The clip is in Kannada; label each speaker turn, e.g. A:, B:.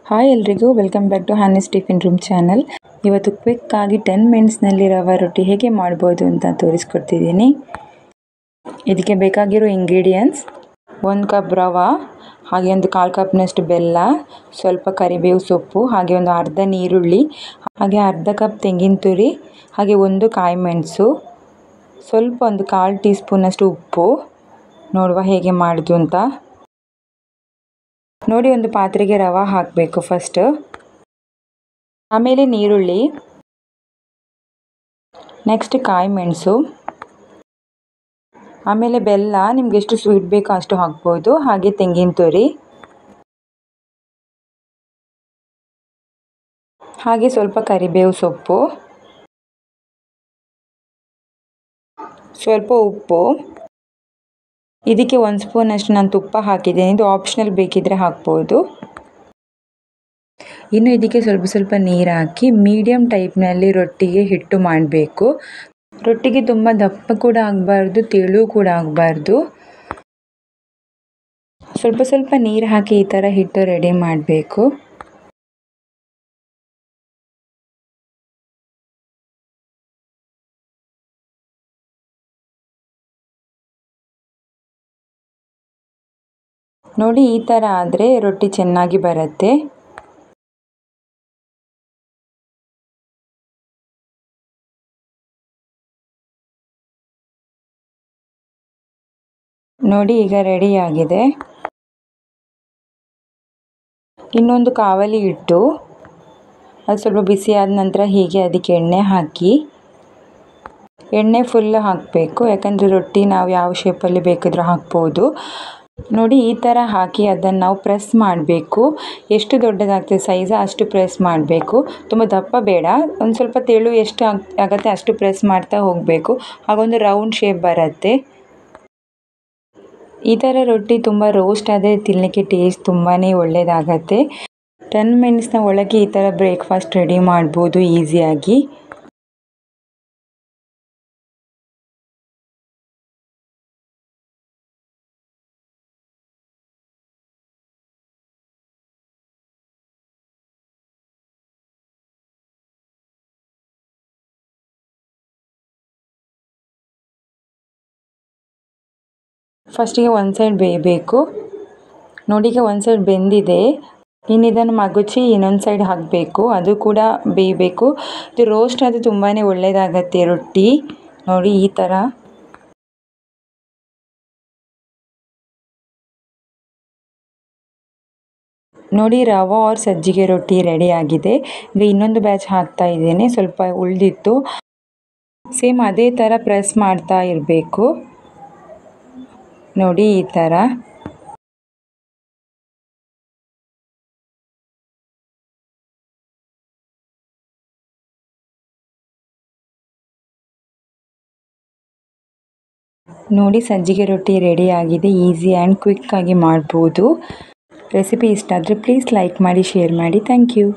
A: ಹಾಯ್ ಎಲ್ರಿಗೂ, ವೆಲ್ಕಮ್ ಬ್ಯಾಕ್ ಟು ಹಾನಿಸ್ ಟಿಫಿನ್ ರೂಮ್ ಚಾನಲ್. ಇವತ್ತು ಕ್ವಿಕ್ ಆಗಿ 10 ಮಿನಿಟ್ಸ್ನಲ್ಲಿ ರವೆ ರೊಟ್ಟಿ ಹೇಗೆ ಮಾಡ್ಬೋದು ಅಂತ ತೋರಿಸ್ಕೊಡ್ತಿದ್ದೀನಿ. ಇದಕ್ಕೆ ಬೇಕಾಗಿರೋ ಇಂಗ್ರೀಡಿಯೆಂಟ್ಸ್: 1 ಕಪ್ ರವೆ, ಹಾಗೆ ಒಂದು 1/4 ಕಪ್ನಷ್ಟು ಬೆಲ್ಲ, ಸ್ವಲ್ಪ ಕರಿಬೇವು ಸೊಪ್ಪು, ಹಾಗೆ ಒಂದು ಅರ್ಧ ನೀರುಳ್ಳಿ, ಹಾಗೆ ಅರ್ಧ ಕಪ್ ತೆಂಗಿನ ತುರಿ, ಹಾಗೆ 1 ಕಾಯಿ ಮೆಣಸು, ಸ್ವಲ್ಪ ಒಂದು 1/4 ಟೀ ಸ್ಪೂನಷ್ಟು ಉಪ್ಪು. ನೋಡುವ ಹೇಗೆ ಮಾಡೋದು ಅಂತ. ನೋಡಿ, ಒಂದು ಪಾತ್ರೆಗೆ ರವೆ ಹಾಕಬೇಕು ಫಸ್ಟ್, ಆಮೇಲೆ ನೀರುಳ್ಳಿ, ನೆಕ್ಸ್ಟ್ ಕಾಯಿ ಮೆಣಸು, ಆಮೇಲೆ ಬೆಲ್ಲ, ನಿಮ್ಗೆ ಎಷ್ಟು ಸ್ವೀಟ್ ಬೇಕೋ ಅಷ್ಟು ಹಾಕ್ಬೋದು, ಹಾಗೆ ತೆಂಗಿನ ತುರಿ, ಹಾಗೆ ಸ್ವಲ್ಪ ಕರಿಬೇವು ಸೊಪ್ಪು, ಸ್ವಲ್ಪ ಉಪ್ಪು. ಇದಕ್ಕೆ 1 ಸ್ಪೂನಷ್ಟು ನಾನು ತುಪ್ಪ ಹಾಕಿದ್ದೇನೆ, ಇದು ಆಪ್ಷನಲ್, ಬೇಕಿದ್ರೆ ಹಾಕ್ಬೋದು. ಇನ್ನು ಇದಕ್ಕೆ ಸ್ವಲ್ಪ ನೀರು ಹಾಕಿ ಮೀಡಿಯಮ್ ಟೈಪ್ನಲ್ಲಿ ರೊಟ್ಟಿಗೆ ಹಿಟ್ಟು ಮಾಡಬೇಕು. ರೊಟ್ಟಿಗೆ ತುಂಬ ದಪ್ಪ ಕೂಡ ಆಗಬಾರ್ದು, ತೆಳು ಕೂಡ ಆಗಬಾರ್ದು. ಸ್ವಲ್ಪ ನೀರು ಹಾಕಿ ಈ ಥರ ಹಿಟ್ಟು ರೆಡಿ ಮಾಡಬೇಕು. ನೋಡಿ, ಈ ಥರ ಆದರೆ ರೊಟ್ಟಿ ಚೆನ್ನಾಗಿ ಬರುತ್ತೆ. ನೋಡಿ, ಈಗ ರೆಡಿಯಾಗಿದೆ. ಇನ್ನೊಂದು ಕಾವಲಿ ಇಟ್ಟು ಅದು ಸ್ವಲ್ಪ ಬಿಸಿ ಆದ ನಂತರ ಹೀಗೆ ಅದಕ್ಕೆ ಎಣ್ಣೆ ಹಾಕಿ, ಎಣ್ಣೆ ಫುಲ್ ಹಾಕಬೇಕು, ಯಾಕಂದರೆ ರೊಟ್ಟಿ ನಾವು ಯಾವ ಶೇಪಲ್ಲಿ ಬೇಕಿದ್ರೂ ಹಾಕ್ಬೋದು. ನೋಡಿ, ಈ ಥರ ಹಾಕಿ ಅದನ್ನು ನಾವು ಪ್ರೆಸ್ ಮಾಡಬೇಕು. ಎಷ್ಟು ದೊಡ್ಡದಾಗ್ತದೆ ಸೈಜ್ ಅಷ್ಟು ಪ್ರೆಸ್ ಮಾಡಬೇಕು, ತುಂಬ ದಪ್ಪ ಬೇಡ. ಒಂದು ಸ್ವಲ್ಪ ತೆಳು ಎಷ್ಟು ಆಗುತ್ತೆ ಅಷ್ಟು ಪ್ರೆಸ್ ಮಾಡ್ತಾ ಹೋಗಬೇಕು, ಹಾಗೊಂದು ರೌಂಡ್ ಶೇಪ್ ಬರುತ್ತೆ. ಈ ಥರ ರೊಟ್ಟಿ ತುಂಬ ರೋಸ್ಟ್ ಆದರೆ ತಿನ್ನಲಿಕ್ಕೆ ಟೇಸ್ಟ್ ತುಂಬಾ ಒಳ್ಳೆಯದಾಗತ್ತೆ. 10 ಮಿನಿಟ್ಸ್ನ ಒಳಗೆ ಈ ಥರ ಬ್ರೇಕ್ಫಾಸ್ಟ್ ರೆಡಿ ಮಾಡ್ಬೋದು ಈಸಿಯಾಗಿ. ಫಸ್ಟಿಗೆ ಒಂದು ಸೈಡ್ ಬೇಯಬೇಕು. ನೋಡಿ, ಈಗ ಒಂದು ಸೈಡ್ ಬೆಂದಿದೆ. ಇನ್ನು ಇದನ್ನು ಮಗುಚಿ ಇನ್ನೊಂದು ಸೈಡ್ ಹಾಕಬೇಕು, ಅದು ಕೂಡ ಬೇಯಬೇಕು. ಇದು ರೋಸ್ಟ್ ಆದರೆ ತುಂಬಾ ಒಳ್ಳೆಯದಾಗತ್ತೆ ರೊಟ್ಟಿ. ನೋಡಿ, ಈ ಥರ. ನೋಡಿ, ರವೆ और ಸಜ್ಜಿಗೆ ರೊಟ್ಟಿ ರೆಡಿಯಾಗಿದೆ. ಈಗ ಇನ್ನೊಂದು ಬ್ಯಾಚ್ ಹಾಕ್ತಾ ಇದ್ದೇನೆ, ಸ್ವಲ್ಪ ಉಳಿದಿತ್ತು. ಸೇಮ್ ಅದೇ ಥರ ಪ್ರೆಸ್ ಮಾಡ್ತಾ ಇರಬೇಕು. ನೋಡಿ, ಈ ಥರ. ನೋಡಿ, ಸಜ್ಜಿಗೆ ರೊಟ್ಟಿ ರೆಡಿಯಾಗಿದೆ. ಈಸಿ ಆ್ಯಂಡ್ ಕ್ವಿಕ್ ಆಗಿ ಮಾಡ್ಬೋದು. ರೆಸಿಪಿ ಇಷ್ಟ ಆದರೆ ಪ್ಲೀಸ್ ಲೈಕ್ ಮಾಡಿ, ಶೇರ್ ಮಾಡಿ. Thank you.